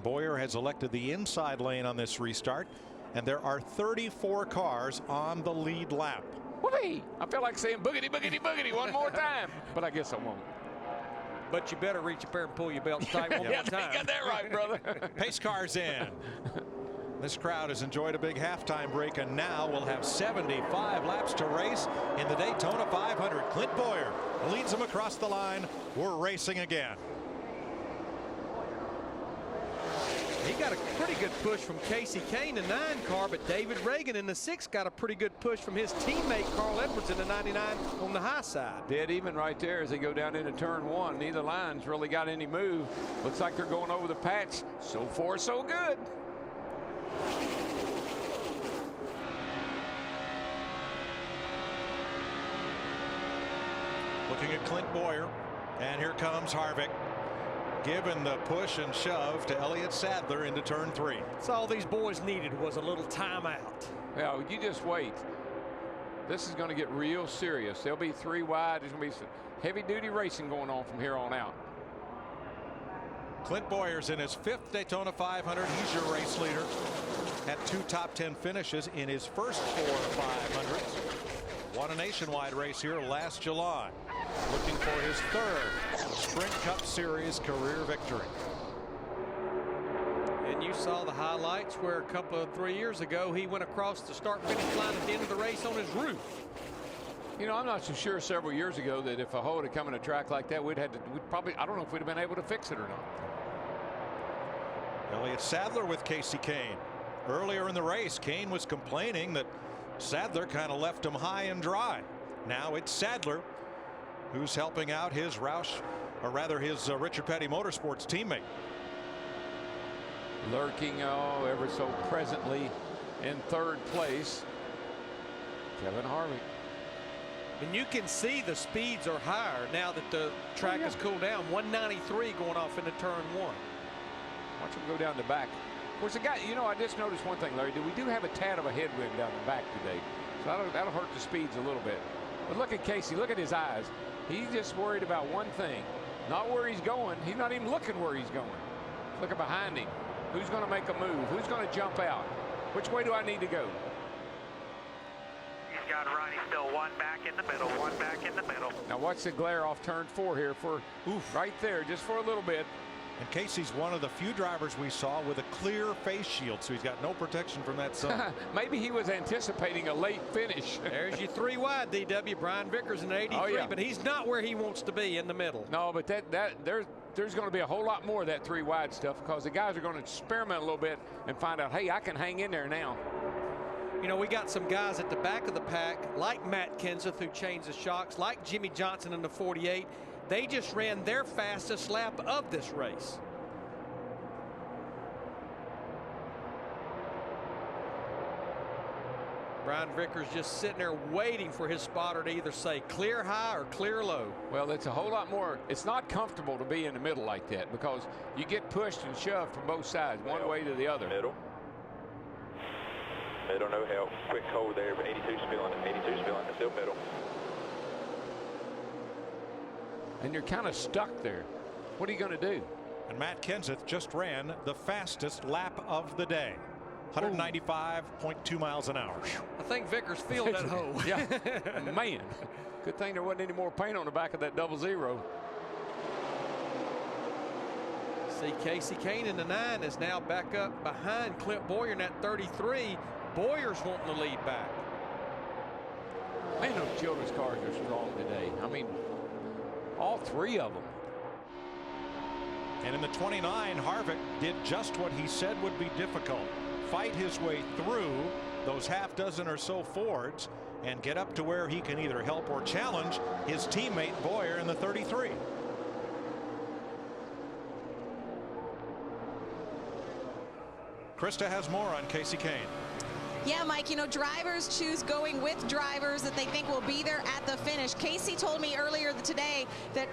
Boyer has elected the inside lane on this restart, and there are 34 cars on the lead lap. Whoopee! I feel like saying boogity, boogity, boogity one more time, but I guess I won't. But you better reach up there and pull your belt tight one more time. You got that right, brother. Pace cars in. This crowd has enjoyed a big halftime break, and now we'll have 75 laps to race in the Daytona 500. Clint Boyer leads them across the line. We're racing again. He got a pretty good push from Casey Kane, the 9 car, but David Reagan in the 6 got a pretty good push from his teammate Carl Edwards in the 99 on the high side. Dead even right there as they go down into turn 1. Neither line's really got any move. Looks like they're going over the patch. So far, so good. Looking at Clint Boyer, and here comes Harvick, giving the push and shove to Elliott Sadler into turn 3. That's all these boys needed was a little timeout. Yeah, you just wait. This is going to get real serious. There'll be 3 wide. There's going to be some heavy-duty racing going on from here on out. Clint Boyer's in his 5th Daytona 500. He's your race leader. Had 2 top 10 finishes in his first 4 500s. Won a nationwide race here last July. Looking for his 3rd Sprint Cup Series career victory. And you saw the highlights where a couple of 3 years ago he went across the start-finish line at the end of the race on his roof. You know, I'm not so sure several years ago that if a hole had come in a track like that, we'd probably, I don't know if we'd have been able to fix it or not. Elliott Sadler with Casey Kane. Earlier in the race, Kane was complaining that Sadler kind of left him high and dry. Now it's Sadler who's helping out his Roush, or rather his Richard Petty Motorsports teammate. Lurking, oh, ever so presently in 3rd place, Kevin Harvick. And you can see the speeds are higher now that the track has cooled down. 193 going off into turn 1. Watch him go down the back. Of course, the guy, you know, I just noticed one thing, Larry. We do have a tad of a headwind down the back today, so that'll hurt the speeds a little bit. But look at Casey. Look at his eyes. He's just worried about one thing, not where he's going. He's not even looking where he's going. Looking behind him. Who's going to make a move? Who's going to jump out? Which way do I need to go? He's got it right. He's still 1 back in the middle. 1 back in the middle. Now watch the glare off turn 4 here for right there, just for a little bit. And Casey's one of the few drivers we saw with a clear face shield, so he's got no protection from that sun. Maybe he was anticipating a late finish. There's your 3 wide, DW. Brian Vickers in an 83, oh, yeah. But he's not where he wants to be in the middle. No, but there's going to be a whole lot more of that 3 wide stuff because the guys are going to experiment a little bit and find out, hey, I can hang in there now. You know, we got some guys at the back of the pack like Matt Kenseth who changed the shocks, like Jimmy Johnson in the 48. They just ran their fastest lap of this race. Brian Vickers just sitting there waiting for his spotter to either say clear high or clear low. Well, it's a whole lot more. It's not comfortable to be in the middle like that because you get pushed and shoved from both sides, one way to the other. Middle, no help. Quick hold there, but 82 spilling it. 82 spilling it. Still middle. And you're kind of stuck there. What are you going to do? And Matt Kenseth just ran the fastest lap of the day. 195.2 miles an hour. I think Vickers filled that hole. Yeah, man. Good thing there wasn't any more paint on the back of that 00. See, Casey Kane in the 9 is now back up behind Clint Boyer in that 33. Boyer's wanting the lead back. Man, those children's cars are strong today. I mean, all 3 of them. And in the 29, Harvick did just what he said would be difficult. Fight his way through those half dozen or so Fords and get up to where he can either help or challenge his teammate Boyer in the 33. Krista has more on Casey Kane. Yeah, Mike, you know, drivers choose going with drivers that they think will be there at the finish. Casey told me earlier today that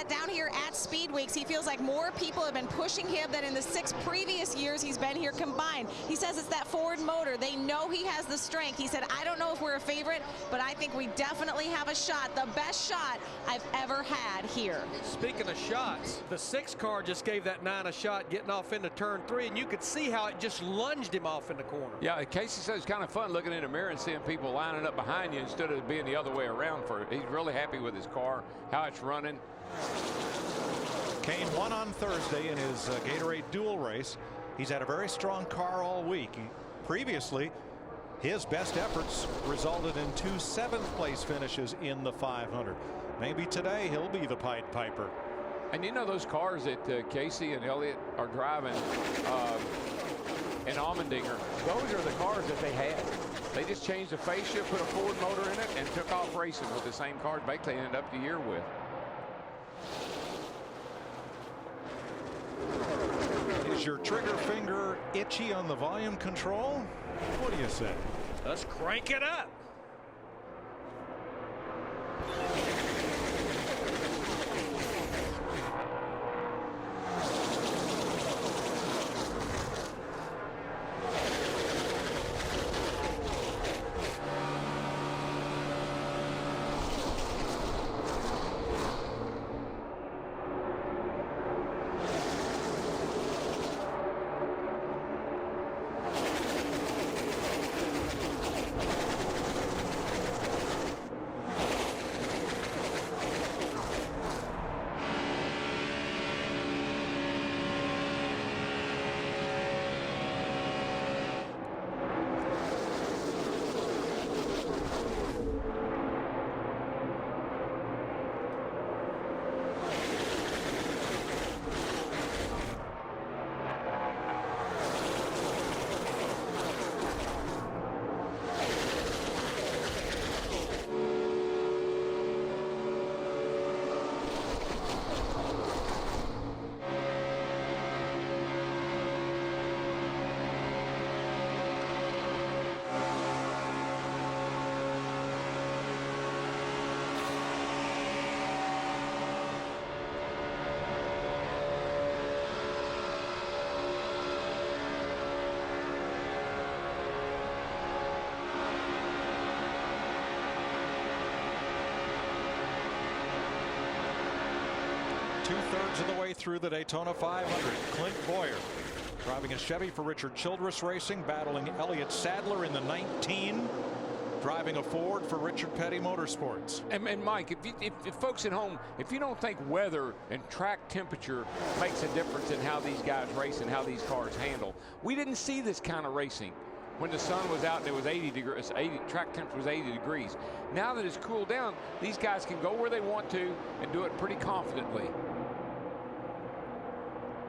down here at Speed Weeks, he feels like more people have been pushing him than in the 6 previous years he's been here combined. He says it's that Ford motor. They know he has the strength. He said, I don't know if we're a favorite, but I think we definitely have a shot, the best shot I've ever had here. Speaking of shots, the 6 car just gave that 9 a shot getting off into turn 3, and you could see how it just lunged him off in the corner. Yeah, Casey says it's kind of fun looking in the mirror and seeing people lining up behind you instead of being the other way around. He's really happy with his car, how it's running. Kane won on Thursday in his Gatorade dual race. He's had a very strong car all week. Previously, his best efforts resulted in 2 7th-place finishes in the 500. Maybe today he'll be the Pied Piper. And you know those cars that Casey and Elliott are driving in Allmendinger, those are the cars that they had. They just changed the fascia, put a Ford motor in it, and took off racing with the same car they ended up the year with. Is your trigger finger itchy on the volume control? What do you say? Let's crank it up. Two-thirds of the way through the Daytona 500. Clint Boyer driving a Chevy for Richard Childress Racing, battling Elliott Sadler in the 19, driving a Ford for Richard Petty Motorsports. And Mike, if folks at home, if you don't think weather and track temperature makes a difference in how these guys race and how these cars handle, we didn't see this kind of racing when the sun was out and it was 80 degrees, track temperature was 80 degrees. Now that it's cooled down, these guys can go where they want to and do it pretty confidently.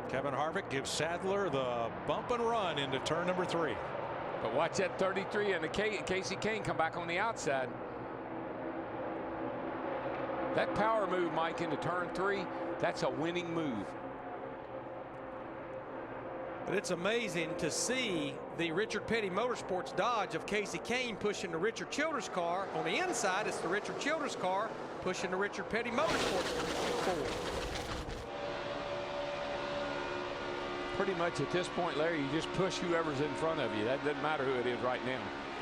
Kevin Harvick gives Sadler the bump and run into turn number 3. But watch that 33 and the Casey Kane come back on the outside. That power move, Mike, into turn 3, that's a winning move. But it's amazing to see the Richard Petty Motorsports Dodge of Casey Kane pushing the Richard Childress car. On the inside, it's the Richard Childress car pushing the Richard Petty Motorsports forward. Pretty much at this point, Larry, you just push whoever's in front of you. That doesn't matter who it is right now.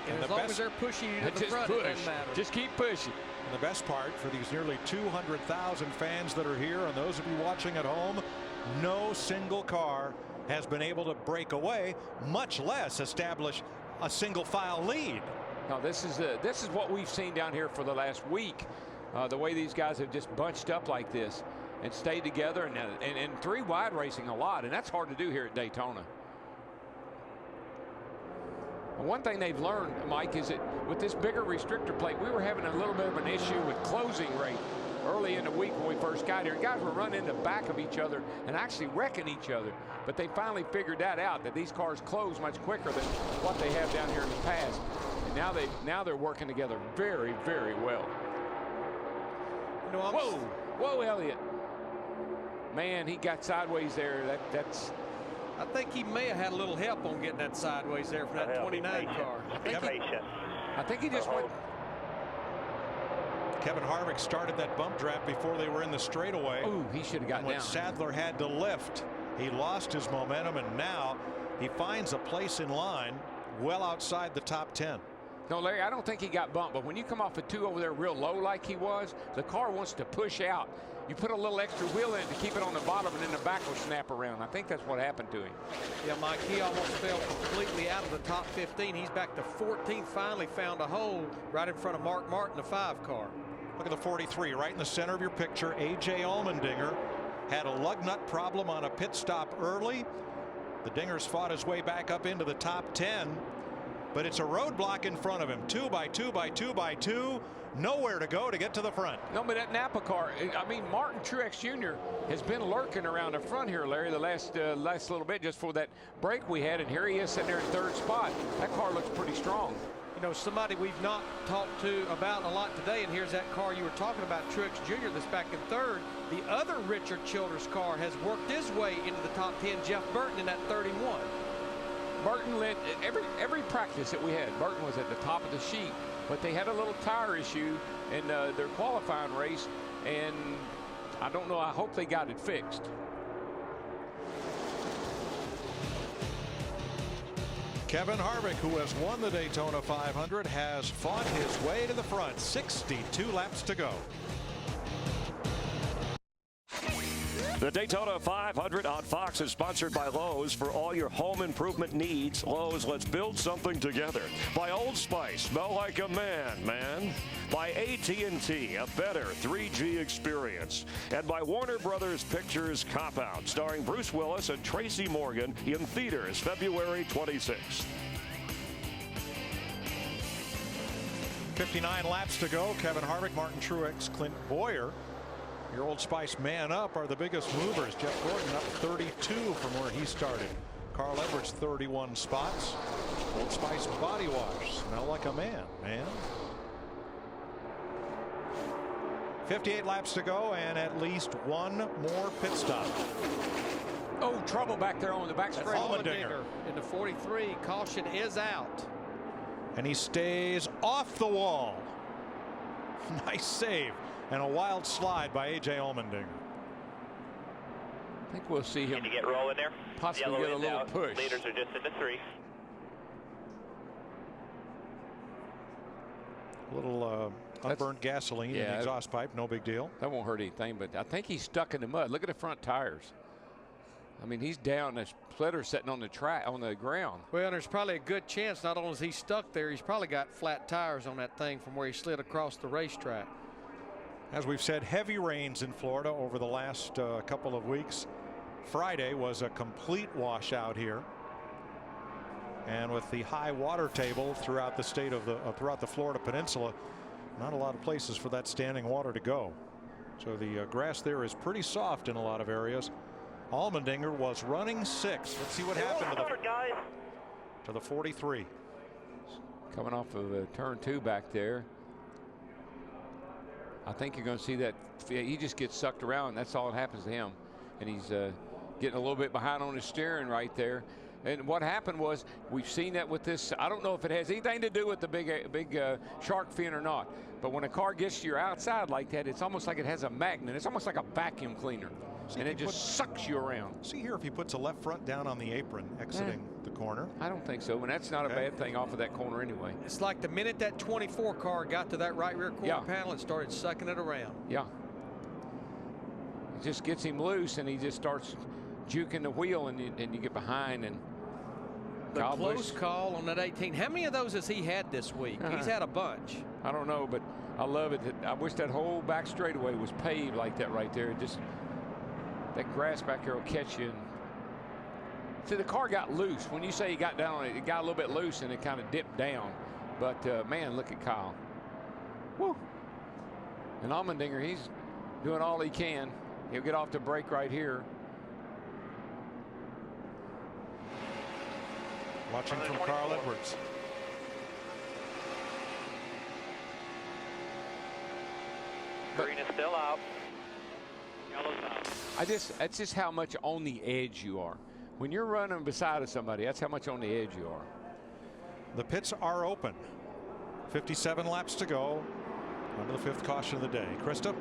And as long as they're pushing you to the front, it doesn't matter. Just keep pushing. And the best part for these nearly 200,000 fans that are here, and those of you watching at home, no single car has been able to break away, much less establish a single file lead. Now this is what we've seen down here for the last week. The way these guys have just bunched up like this and stayed together and 3 wide racing a lot, and that's hard to do here at Daytona. And one thing they've learned, Mike, is that with this bigger restrictor plate, we were having a little bit of an issue with closing rate early in the week when we first got here. Guys were running in the back of each other and actually wrecking each other. But they finally figured that out, that these cars close much quicker than what they have down here in the past. And now they're working together very, very well. You know, Whoa, Elliott. Man, he got sideways there. I think he may have had a little help on getting that sideways there from that 29 car. I think he just went. Kevin Harvick started that bump draft before they were in the straightaway. Ooh, he should have got when down. Sadler had to lift, he lost his momentum, and now he finds a place in line well outside the top 10. No, Larry, I don't think he got bumped, but when you come off a 2 over there real low like he was, the car wants to push out. You put a little extra wheel in to keep it on the bottom, and then the back will snap around. I think that's what happened to him. Yeah, Mike, he almost fell completely out of the top 15. He's back to 14th, finally found a hole right in front of Mark Martin, the 5 car. Look at the 43 right in the center of your picture. A.J. Allmendinger had a lug nut problem on a pit stop early. The Dingers fought his way back up into the top 10, but it's a roadblock in front of him. 2 by 2 by 2 by 2. Nowhere to go to get to the front. No, but that Napa car, I mean, Martin Truex Jr. has been lurking around the front here, Larry, the last little bit just for that break we had, and here he is sitting there in 3rd spot. That car looks pretty strong. You know, somebody we've not talked to about a lot today, and here's that car you were talking about, Truex Jr. that's back in 3rd. The other Richard Childress car has worked his way into the top 10, Jeff Burton in that 31. Burton led every practice that we had. Burton was at the top of the sheet, but they had a little tire issue in their qualifying race, and I don't know. I hope they got it fixed. Kevin Harvick, who has won the Daytona 500, has fought his way to the front. 62 laps to go. The Daytona 500 on Fox is sponsored by Lowe's. For all your home improvement needs, Lowe's, let's build something together. By Old Spice, smell like a man, man. By AT&T, a better 3G experience. And by Warner Brothers Pictures Cop Out, starring Bruce Willis and Tracy Morgan, in theaters February 26th. 59 laps to go. Kevin Harvick, Martin Truex, Clint Boyer, your Old Spice man up, are the biggest movers. Jeff Gordon up 32 from where he started. Carl Edwards 31 spots. Old Spice body wash, smell like a man, man. 58 laps to go and at least one more pit stop. Oh, trouble back there on the back straight. Allmendinger in the 43. Caution is out. And he stays off the wall. Nice save. And a wild slide by A.J. Allmendinger. I think we'll see him. Can you get rolling there? Possibly get a little out. push. Leaders are just into 3. A little unburned gasoline in the exhaust pipe. No big deal. That won't hurt anything, but I think he's stuck in the mud. Look at the front tires. I mean, he's down. The splitter sitting on the track, on the ground. Well, there's probably a good chance not only is he stuck there, he's probably got flat tires on that thing from where he slid across the racetrack. As we've said, heavy rains in Florida over the last couple of weeks. Friday was a complete washout here. And with the high water table throughout the state of throughout the Florida Peninsula, not a lot of places for that standing water to go. So the grass there is pretty soft in a lot of areas. Allmendinger was running 6th. Let's see what happened to the 43. Coming off of turn 2 back there. I think you're going to see that he just gets sucked around. That's all that happens to him. And he's getting a little bit behind on his steering right there. And what happened was, we've seen that with this. I don't know if it has anything to do with the big shark fin or not. But when a car gets to your outside like that, it's almost like it has a magnet. It's almost like a vacuum cleaner. And it just sucks you around. See here if he puts a left front down on the apron exiting the corner. I don't think so. And that's not a bad thing off of that corner anyway. It's like the minute that 24 car got to that right rear quarter panel, it started sucking it around. Yeah. It just gets him loose and he just starts juking the wheel, and you get behind. And the close call on that 18. How many of those has he had this week? He's had a bunch. I don't know, but I love it. I wish that whole back straightaway was paved like that right there. Just that grass back there will catch you. See, the car got loose. When you say he got down on it, it got a little bit loose and it kind of dipped down. But man, look at Kyle. Woo. And Allmendinger, he's doing all he can. He'll get off the brake right here. Watching from Carl Edwards. Green is still out. Yellow's out. That's just how much on the edge you are. When you're running beside of somebody, that's how much on the edge you are. The pits are open. 57 laps to go. Under the 5th caution of the day. Krista?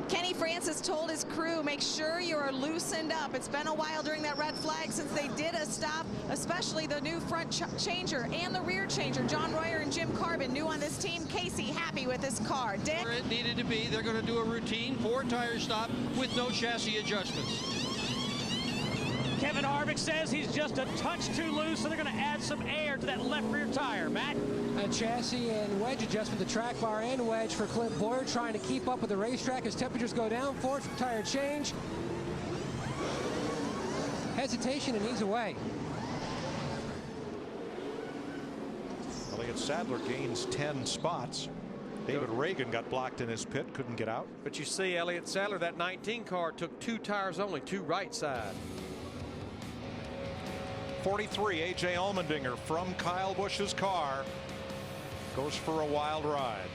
Kenny Francis told his crew, make sure you are loosened up. It's been a while during that red flag since they did a stop, especially the new front changer and the rear changer. John Royer and Jim Carbon, new on this team. Casey happy with this car. Dick? Where it needed to be. They're going to do a routine 4-tire stop with no chassis adjustments. Kevin Harvick says he's just a touch too loose, so they're going to add some air to that left rear tire. Matt? A chassis and wedge adjustment, the track bar and wedge for Clint Boyer, trying to keep up with the racetrack as temperatures go down. 4th tire change. Hesitation, and he's away. Elliott Sadler gains 10 spots. David Reagan got blocked in his pit, couldn't get out. But you see, Elliott Sadler, that 19 car took 2 tires only, 2 right side. 43, A.J. Allmendinger from Kyle Busch's car goes for a wild ride.